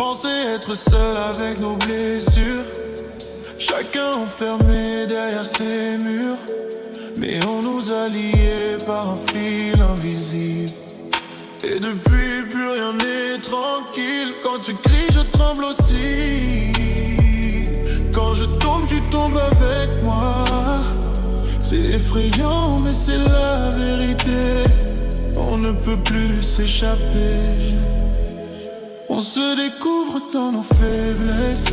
pensais être seul avec nos blessures, chacun enfermé derrière ses murs. Mais on nous a liés par un fil invisible. Et depuis plus rien n'est tranquille. Quand tu cries je tremble aussi. Quand je tombe tu tombes avec moi. C'est effrayant mais c'est la vérité. On ne peut plus s'échapper. On se découvre dans nos faiblesses.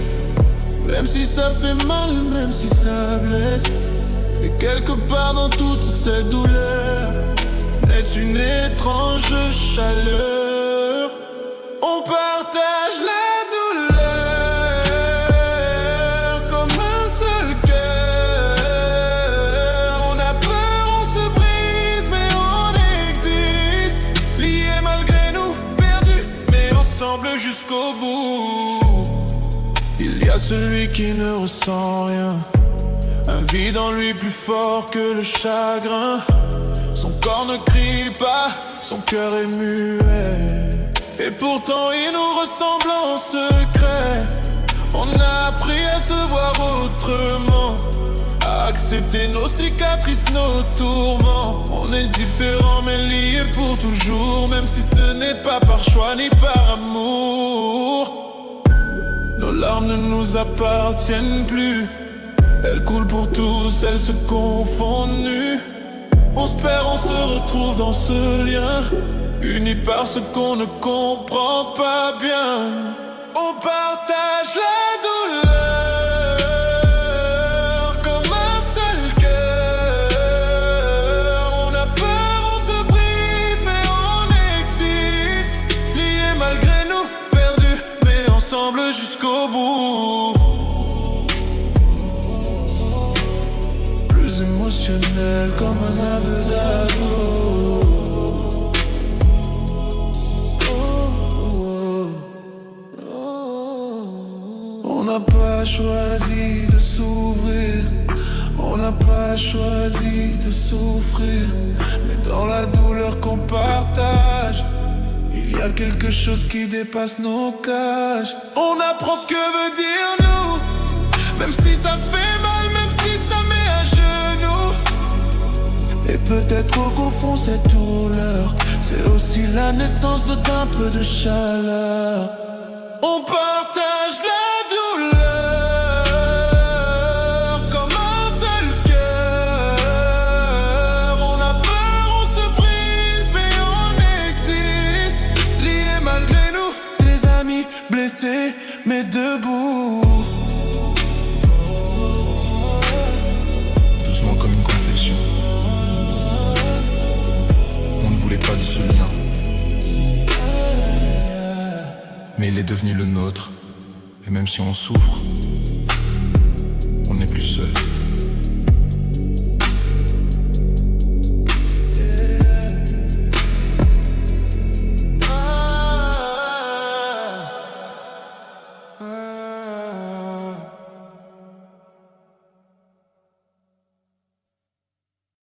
Même si ça fait mal, même si ça blesse. Et quelque part dans toute cette douleur naît une étrange chaleur. On partage la douleur comme un seul cœur. On a peur, on se brise, mais on existe. Liés malgré nous, perdus, mais ensemble jusqu'au bout. Il y a celui qui ne ressent rien, un vide en lui plus fort que le chagrin. Son corps ne crie pas, son cœur est muet. Et pourtant il nous ressemble en secret. On a appris à se voir autrement, à accepter nos cicatrices, nos tourments. On est différents mais liés pour toujours, même si ce n'est pas par choix ni par amour. Nos larmes ne nous appartiennent plus. Elles coulent pour tous, elles se confondent nues. On se perd, on se retrouve dans ce lien, unis par ce qu'on ne comprend pas bien. On partage la douleur comme un seul cœur. On a peur, on se brise, mais on existe. Liés malgré nous, perdus, mais ensemble jusqu'au bout. Émotionnel comme un aveu d'ado. On n'a pas choisi de s'ouvrir, on n'a pas choisi de souffrir. Mais dans la douleur qu'on partage, il y a quelque chose qui dépasse nos cages. On apprend ce que veut dire nous, même si ça fait mal, même si ça met à genoux. Et peut-être qu'au fond cette douleur, c'est aussi la naissance d'un peu de chaleur. On partage la douleur comme un seul cœur. On a peur, on se brise, mais on existe. Liés malgré nous, des amis blessés, mais debout. Pas de ce lien, mais il est devenu le nôtre. Et même si on souffre, on n'est plus seul.